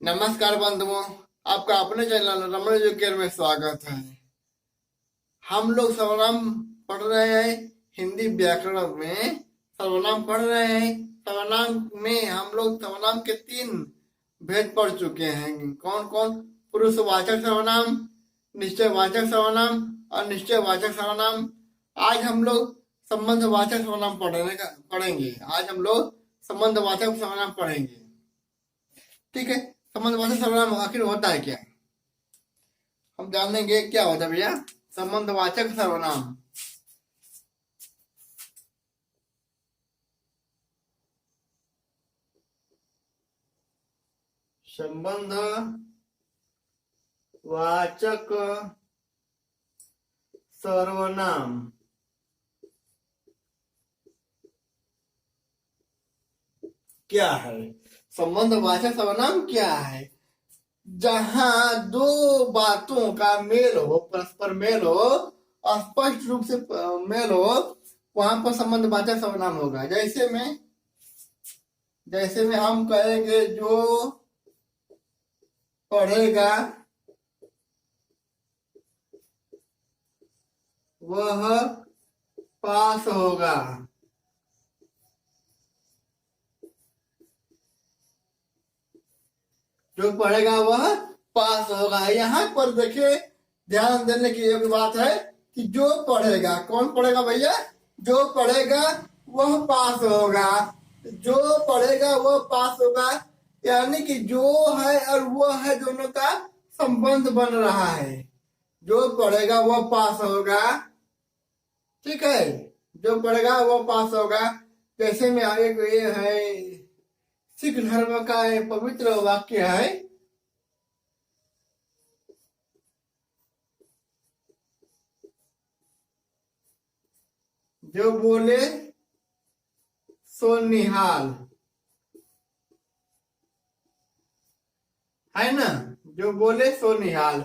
नमस्कार बंधुओं, आपका अपने चैनल रमण एजुकेयर में स्वागत है। हम लोग सर्वनाम पढ़ रहे हैं। हिंदी व्याकरण में सर्वनाम पढ़ रहे हैं। सर्वनाम में हम लोग सर्वनाम के 3 भेद पढ़ चुके हैं। कौन कौन? पुरुषवाचक सर्वनाम, निश्चयवाचक सर्वनाम और निश्चयवाचक सर्वनाम। आज हम लोग संबंधवाचक सर्वनाम पढ़ेंगे। आज हम लोग संबंधवाचक सर्वनाम पढ़ेंगे। ठीक है, संबंधवाचक सर्वनाम आखिर होता है क्या? हम जानेंगे क्या होता है भैया संबंधवाचक सर्वनाम। संबंधवाचक सर्वनाम क्या है? संबंधवाचक सर्वनाम क्या है? जहां दो बातों का मेल हो, परस्पर मेल हो, स्पष्ट रूप से मेल हो, वहां पर संबंधवाचक सर्वनाम होगा। जैसे में हम कहेंगे जो पढ़ेगा वह पास होगा। जो पढ़ेगा वह पास होगा। यहाँ पर देखिए, ध्यान देने की एक बात है कि जो पढ़ेगा, कौन पढ़ेगा भैया? जो पढ़ेगा वह पास होगा। जो पढ़ेगा वह पास होगा, यानी कि जो है और वह है दोनों का संबंध बन रहा है। जो पढ़ेगा वह पास होगा। ठीक है, जो पढ़ेगा वह पास होगा। जैसे में आगे ये है, सिख धर्म का एक पवित्र वाक्य है, जो बोले सो निहाल, है ना? जो बोले सो निहाल,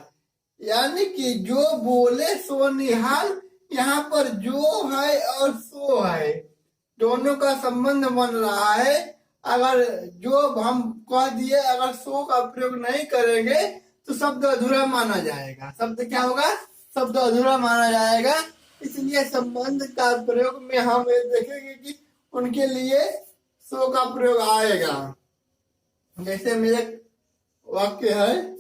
यानी कि जो बोले सो निहाल। यहाँ पर जो है और सो है, दोनों का संबंध बन रहा है। अगर जो हम कह दिए, अगर सो का प्रयोग नहीं करेंगे तो शब्द अधूरा माना जाएगा। शब्द क्या होगा? शब्द अधूरा माना जाएगा। इसलिए संबंध का प्रयोग में हम ये देखेंगे कि उनके लिए सो का प्रयोग आएगा। जैसे मेरे वाक्य है,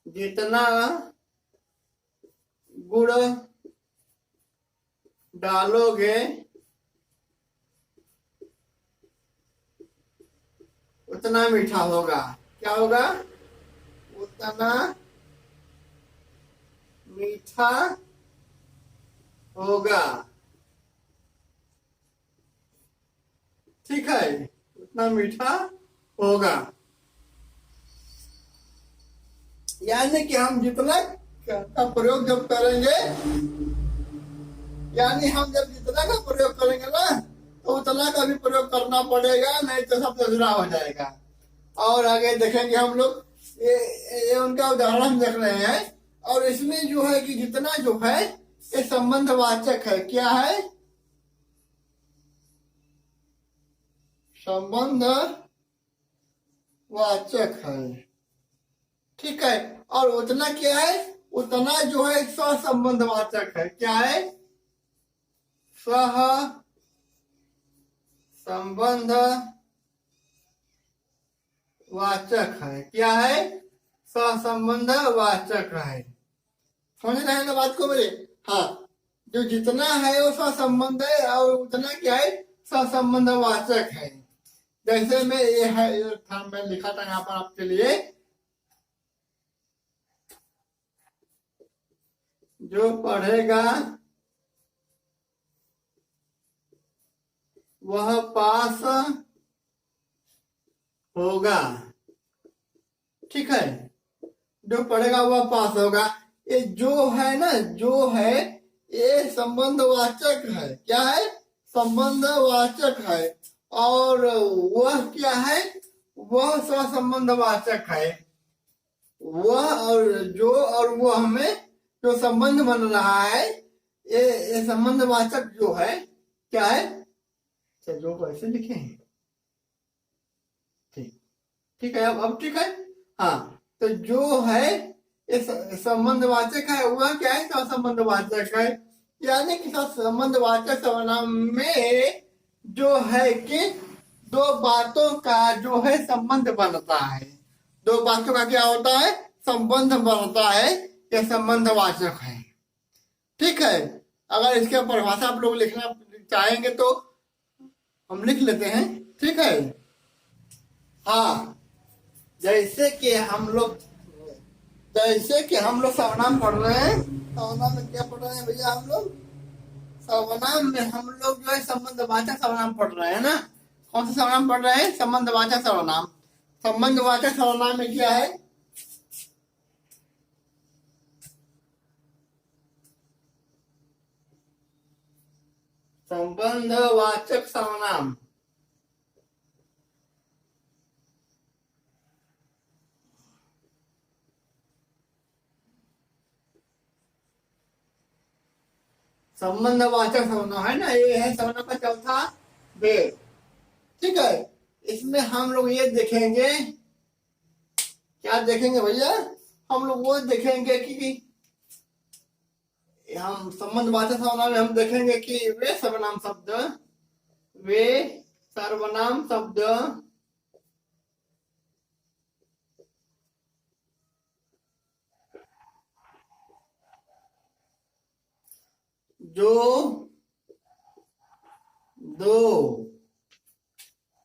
जितना गुड़ डालोगे उतना मीठा होगा। क्या होगा? उतना मीठा होगा। ठीक है, उतना मीठा होगा। यानी कि हम जितना का प्रयोग जब करेंगे, यानी हम जब जितना का प्रयोग करेंगे ना, तो उतना का भी प्रयोग करना पड़ेगा, नहीं तो सब अधूरा हो जाएगा। और आगे देखेंगे हम लोग, ये उनका उदाहरण देख रहे हैं। और इसमें जो है कि जितना जो है ये संबंधवाचक है। क्या है? संबंधवाचक है। ठीक है, और उतना क्या है? उतना जो है सहसंबंधवाचक है। क्या है? सह संबंध वाचक है। क्या है? सहसंबंध वाचक है। समझ रहे हैं ना बात को मेरे? हाँ, जो जितना है वो सहसंबंध है और उतना क्या है? सहसंबंध वाचक है। जैसे में ये है, था मैं लिखा था यहाँ पर आपके लिए, जो पढ़ेगा वह पास होगा। ठीक है, जो पढ़ेगा वह पास होगा। ये जो है ना, जो है ये संबंधवाचक है। क्या है? संबंधवाचक है। और वह क्या है? वह सहसंबंधवाचक है। वह और वो हमें जो संबंध बन रहा है, ये संबंधवाचक जो है क्या है? जो को ऐसे लिखे हैं। ठीक ठीक है, अब ठीक है। हाँ, तो जो है ये संबंधवाचक है, वह क्या है? सहसंबंधवाचक है। यानी कि संबंधवाचक सर्वनाम में जो है कि दो बातों का जो है संबंध बनता है। दो बातों का क्या होता है? संबंध बनता है। यह संबंधवाचक है। ठीक है, अगर इसके परिभाषा आप लोग लिखना चाहेंगे तो हम लिख लेते हैं। ठीक है, हाँ, जैसे कि हम लोग सर्वनाम पढ़ रहे हैं। सर्वनाम में क्या पढ़ रहे हैं भैया? हम लोग सर्वनाम में हम लोग जो है संबंधवाचक सर्वनाम पढ़ रहे हैं ना। कौन सा सर्वनाम पढ़ रहे हैं? संबंधवाचक सर्वनाम। संबंधवाचक सर्वनाम में क्या है? संबंधवाचक सर्वनाम संबंधवाचक सर्वनाम है ना, ये है सर्वनाम का चौथा भेद। ठीक है, इसमें हम लोग ये देखेंगे, क्या देखेंगे भैया? हम लोग वो देखेंगे कि हम संबंधवाचक सर्वनाम में हम देखेंगे कि वे सर्वनाम शब्द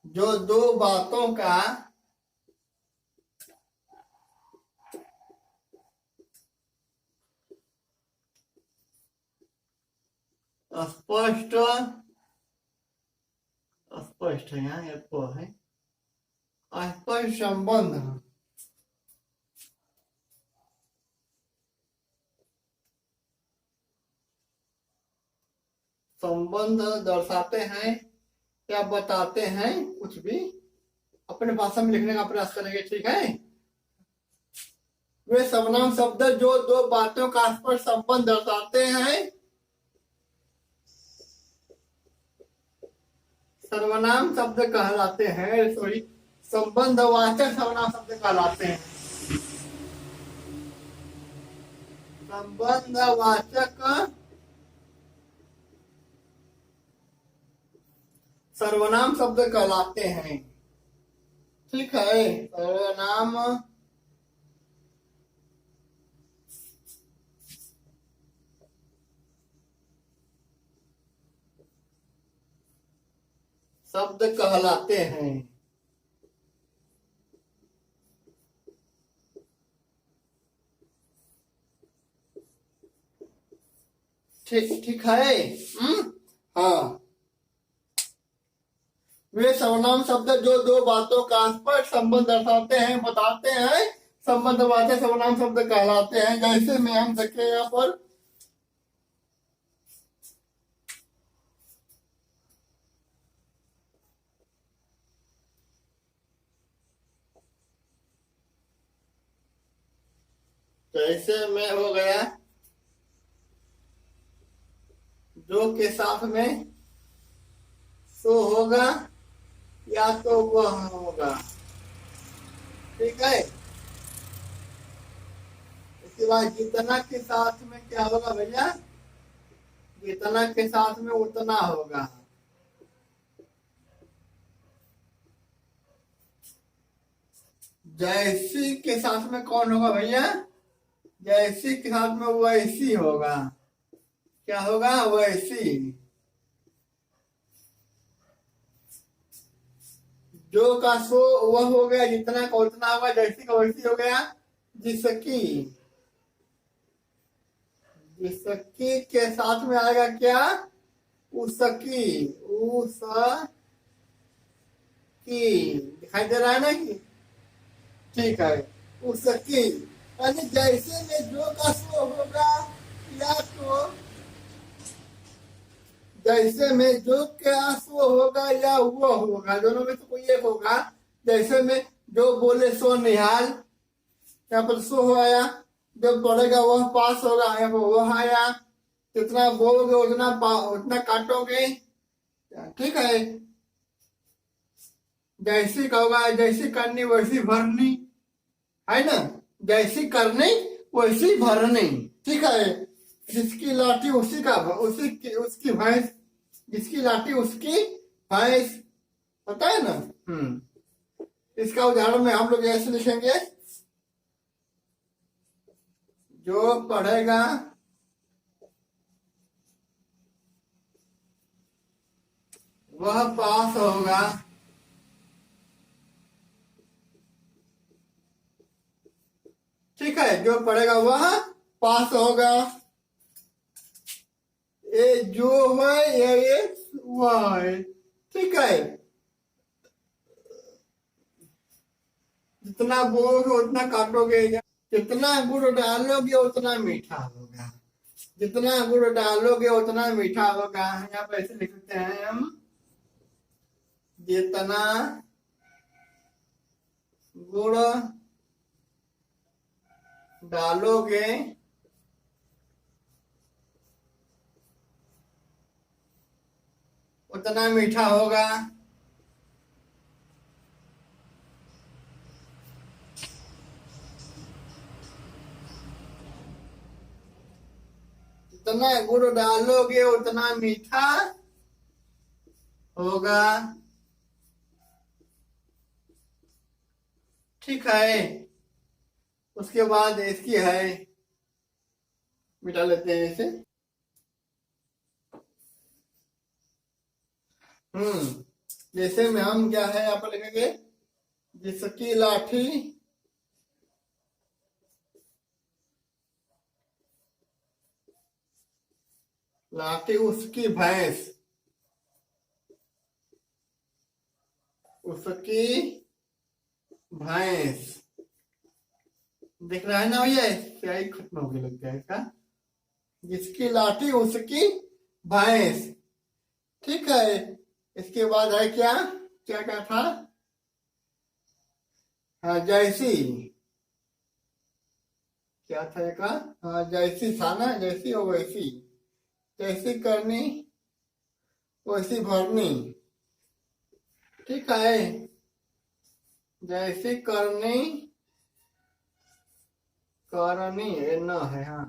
जो दो बातों का स्पष्ट है, यहाँ है स्पष्ट संबंध दर्शाते हैं या बताते हैं, कुछ भी अपने भाषा में लिखने का प्रयास करेंगे। ठीक है, वे सर्वनाम शब्द जो दो बातों का स्पष्ट संबंध दर्शाते हैं सर्वनाम शब्द कहलाते हैं। सॉरी, संबंधवाचक सर्वनाम शब्द कहलाते हैं। संबंधवाचक सर्वनाम शब्द कहलाते हैं। ठीक है, सर्वनाम शब्द कहलाते हैं। ठीक है। हाँ, वे सर्वनाम शब्द जो दो बातों का स्पष्ट संबंध दर्शाते हैं, बताते हैं, संबंधवाचक सर्वनाम शब्द कहलाते हैं। जैसे में हम देखें यहाँ पर जैसे में हो गया जो के साथ में सो होगा या तो वह होगा। ठीक है, इसके बाद जितना के साथ में क्या होगा भैया? जितना के साथ में उतना होगा। जैसी के साथ में कौन होगा भैया? जैसी के साथ में वैसी होगा। क्या होगा? वैसी। जो का सो वह हो गया, जितना का उतना होगा, जैसी का वैसी हो गया। जिसकी के साथ में आएगा क्या? उसकी। दिखाई दे रहा है ना कि? ठीक है, उसकी यानी जैसे में जो का सो होगा, या तो जैसे में जो क्या सो होगा या वो होगा, दोनों में से कोई एक होगा। जैसे में जो बोले सो निहाल, यहाँ पर सो आया, जो पढ़ेगा वह पास होगा, यहाँ पर वह आया। जितना बोलोगे उतना काटोगे। ठीक है। जैसी कहोगा, जैसी करनी वैसी भरनी, है ना। जैसी करनी वैसी भरनी। ठीक है। जिसकी लाठी उसी का उसकी भैंस, जिसकी लाठी उसकी भैंस, पता है ना। इसका उदाहरण में हम लोग ऐसे लिखेंगे, जो पढ़ेगा वह पास होगा, ठीक है। जो पढ़ेगा वह पास होगा। ये जो है ये वह है। ठीक है। जितना बोलोगे उतना काटोगे, जितना गुड़ डालोगे उतना मीठा होगा, जितना गुड़ डालोगे उतना मीठा होगा। यहाँ पे ऐसे लिख सकते हैं हम, जितना गुड़ डालोगे उतना मीठा होगा। जितना गुड़ डालोगे उतना मीठा होगा। ठीक है। उसके बाद इसकी है, मिटा लेते हैं इसे। जैसे में हम क्या है यहाँ पर लिखेंगे, जिसकी लाठी लाठी उसकी भैंस, उसकी भैंस। दिख रहा है ना भैया, क्या ही खत्म हो गया लगता है इसका। जिसकी लाठी उसकी भैंस। ठीक है। इसके बाद है क्या, क्या क्या था। हाँ जैसी, क्या था का। हाँ जैसी था ना, जैसी और वैसी। जैसी करनी वैसी भरनी। ठीक है। जैसी करनी, करनी है न है, हाँ।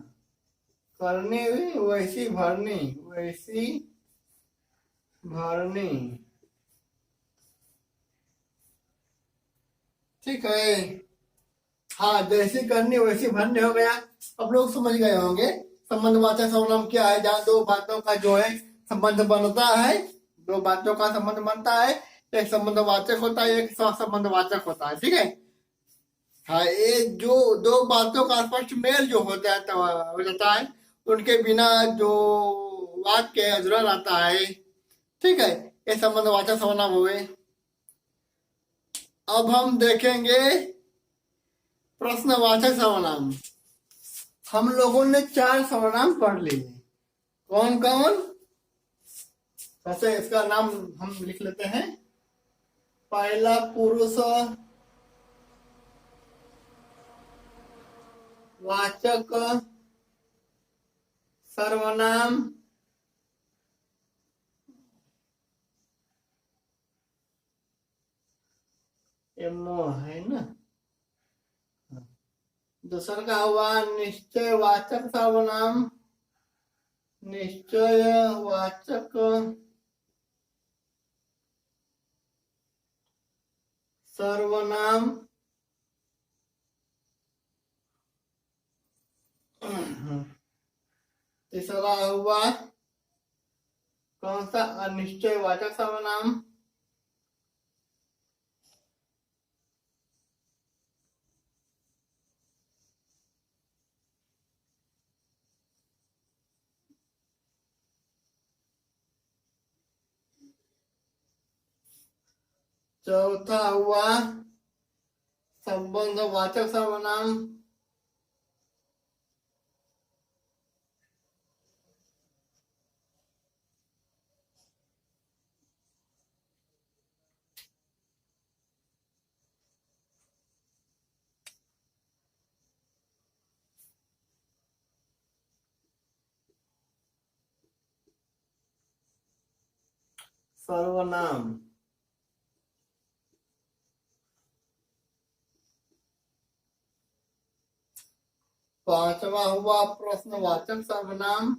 करनी वैसी भरनी, वैसी भरनी। ठीक है। हाँ जैसी करनी वैसी भरनी हो गया। अब लोग समझ गए होंगे संबंधवाचक सर्वनाम क्या है, जहाँ दो बातों का जो है संबंध बनता है। दो बातों का संबंध बनता है, एक संबंधवाचक होता है, एक संबंधवाचक होता है। ठीक है। हाँ ये जो दो बातों का स्पष्ट मेल जो होता है तो हो जाता है, उनके बिना जो वाक्य अधूरा रहता है। ठीक है। ये संबंधवाचक सर्वनाम हुए। अब हम देखेंगे प्रश्नवाचक सर्वनाम। हम लोगों ने 4 सर्वनाम पढ़ लिए। कौन कौन। वैसे इसका नाम हम लिख लेते हैं। पहला पुरुष वाचक सर्वनाम, एमओ है ना। दूसरा का हुआ निश्चयवाचक सर्वनाम, निश्चयवाचक सर्वनाम। तीसरा हुआ कौन सा, अनिश्चयवाचक सर्वनाम। चौथा हुआ संबंधवाचक सर्वनाम। सर्वनाम। पांचवा हुआ प्रश्नवाचक सर्वनाम।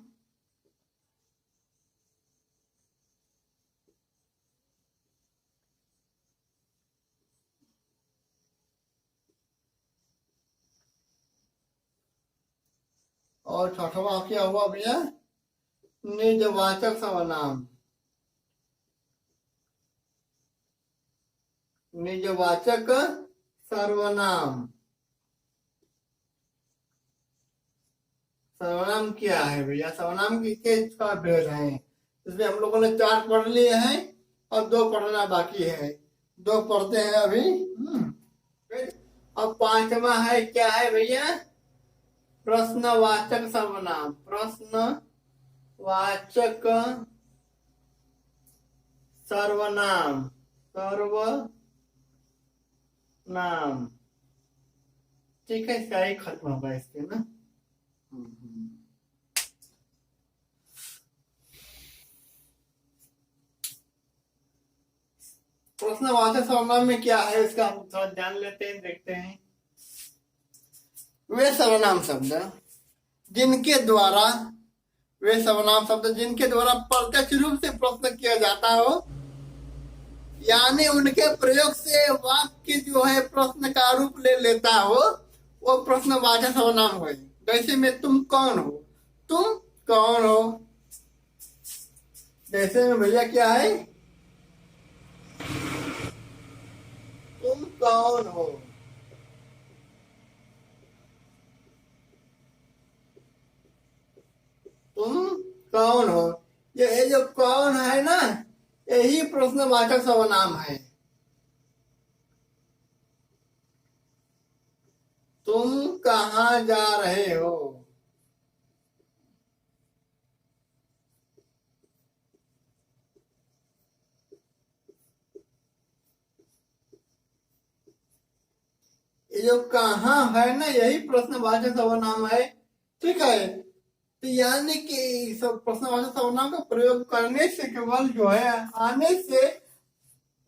और छठवा क्या हुआ भैया? निजवाचक सर्वनाम। निजवाचक सर्वनाम। सर्वनाम क्या है भैया? सर्वनाम के छह भेद हैं। इसमें हम लोगों ने 4 पढ़ लिए हैं और 2 पढ़ना बाकी है। 2 पढ़ते हैं अभी। अब पांचवा है, क्या है भैया? प्रश्नवाचक सर्वनाम। प्रश्नवाचक सर्वनाम। सर्वनाम। ठीक है, इसका ही खत्म होगा इसके ना। प्रश्नवाचक सर्वनाम में क्या है इसका हम थोड़ा जान लेते हैं, देखते हैं। वे सर्वनाम शब्द जिनके द्वारा वे सर्वनाम शब्द जिनके द्वारा प्रत्यक्ष रूप से प्रश्न किया जाता हो, यानी उनके प्रयोग से वाक्य जो है प्रश्न का रूप ले लेता हो, वो प्रश्नवाचक सर्वनाम हो। जैसे में तुम कौन हो? तुम कौन हो? जैसे में भैया क्या है? तुम कौन हो? तुम कौन हो? ये जो कौन है ना, यही प्रश्नवाचक सर्वनाम है। तुम कहाँ जा रहे हो? ये जो कहाँ है ना, यही प्रश्नवाचक सर्वनाम है। ठीक है, तो यानी कि सब प्रश्नवाचक सर्वनाम का प्रयोग करने से केवल जो है आने से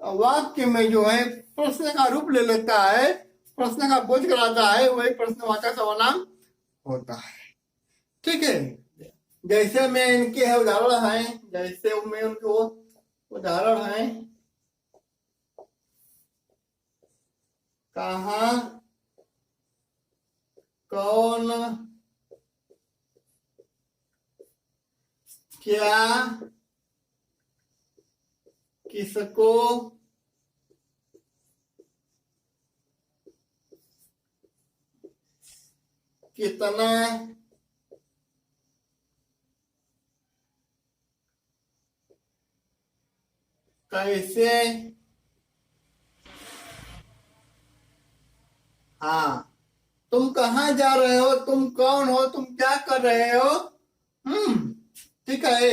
वाक्य में जो है प्रश्न का रूप ले लेता है, प्रश्न का बोझ कराता है, वही प्रश्नवाचक सर्वनाम होता है। ठीक है, जैसे में इनके है उदाहरण है, जैसे में उनको उदाहरण है। कहाँ, कौन, क्या, किसको, कितना, कैसे। हाँ, तुम कहाँ जा रहे हो? तुम कौन हो? तुम क्या कर रहे हो? ठीक है,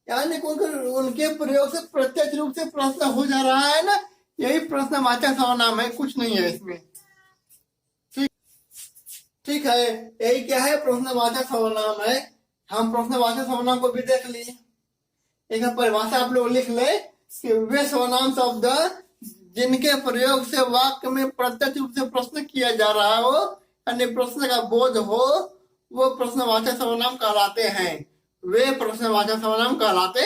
यानी उनके प्रयोग से प्रत्यक्ष रूप से प्रश्न हो जा रहा है ना, यही प्रश्नवाचक सर्वनाम है, कुछ नहीं है इसमें। ठीक ठीक है, यही क्या है? प्रश्नवाचक सर्वनाम है। हम प्रश्नवाचक सर्वनाम को भी देख लिए। एक परिभाषा आप लोग लिख ले कि वे सर्वनाम शब्द जिनके प्रयोग से वाक्य में प्रत्यक्ष रूप से प्रश्न किया जा रहा हो, यानी प्रश्न का बोध हो, वो प्रश्नवाचक सर्वनाम कहलाते हैं। वे प्रश्नवाचक सर्वनाम कहलाते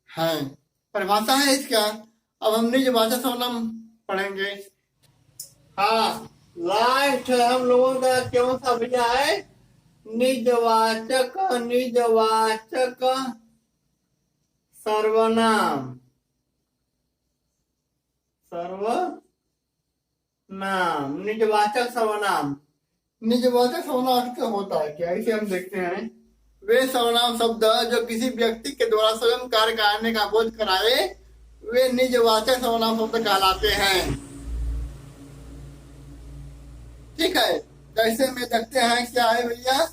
हैं। परिभाषा है इसका। अब हम निजवाचक सर्वनाम पढ़ेंगे। हाँ, लास्ट हम लोगों का क्यों सा भैया है? निजवाचक। निजवाचक सर्वनाम। सर्वनाम, निजवाचक सर्वनाम। निजवाचक सर्वनाम क्या होता है, क्या इसे हम देखते हैं। वे सर्वनाम शब्द जो किसी व्यक्ति के द्वारा स्वयं कार्य करने का बोध कराए, वे निजवाचक सर्वनाम शब्द कहलाते हैं। ठीक है, जैसे में देखते हैं क्या है भैया।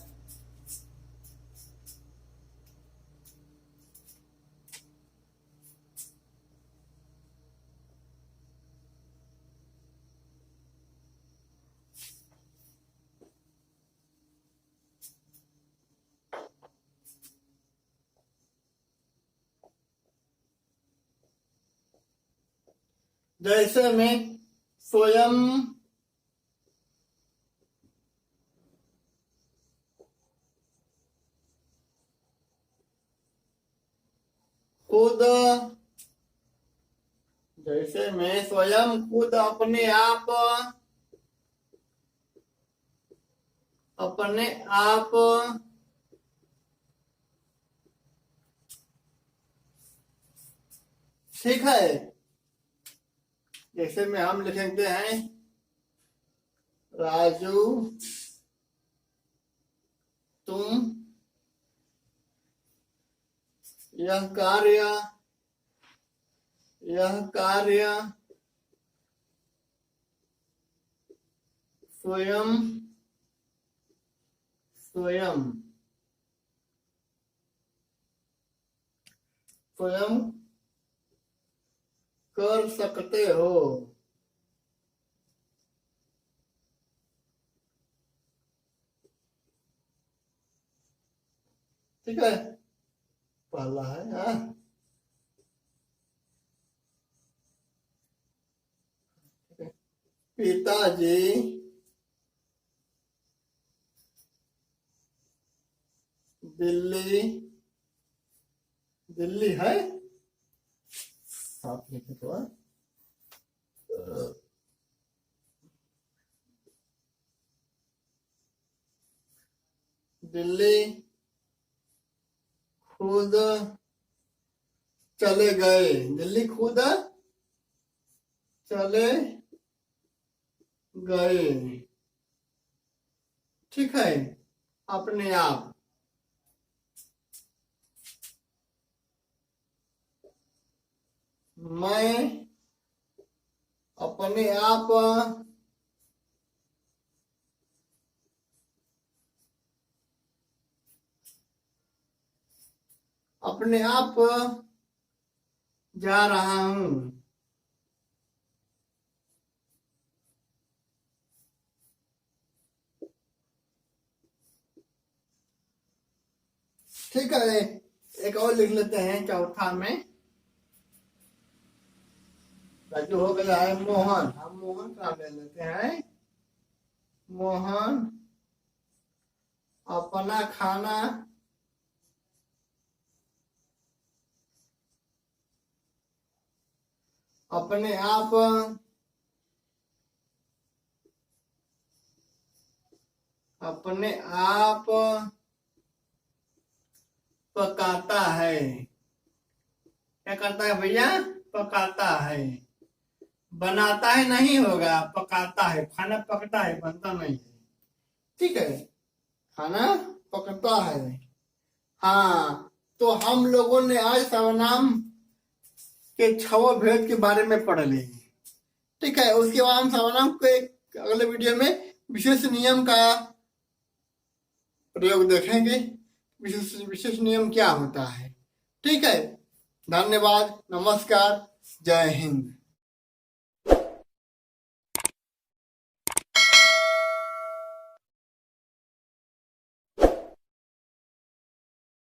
जैसे मैं स्वयं खुद, जैसे मैं स्वयं खुद अपने आप ठीक है। जैसे में हम लिखेंगे हैं राजू तुम यह कार्य स्वयं स्वयं स्वयं कर सकते हो। ठीक है, पहला है। हाँ, पिताजी दिल्ली दिल्ली है, साफ लिखे तो है। दिल्ली खुद चले गए, दिल्ली खुद चले गए। ठीक है, अपने आप मैं अपने आप जा रहा हूं। ठीक है, एक और लिख लेते हैं चौथा में। जो हो गया है मोहन, हम मोहन का ले लेते हैं। मोहन अपना खाना अपने आप पकाता है। क्या करता है भैया? पकाता है। बनाता है नहीं होगा, पकाता है। खाना पकता है, बनता नहीं है। ठीक है, खाना पकता है। हाँ, तो हम लोगों ने आज सर्वनाम के 6 भेद के बारे में पढ़ लिए। ठीक है, उसके बाद हम सर्वनाम को एक अगले वीडियो में विशेष नियम का प्रयोग देखेंगे। विशेष नियम क्या होता है। ठीक है, धन्यवाद, नमस्कार, जय हिंद।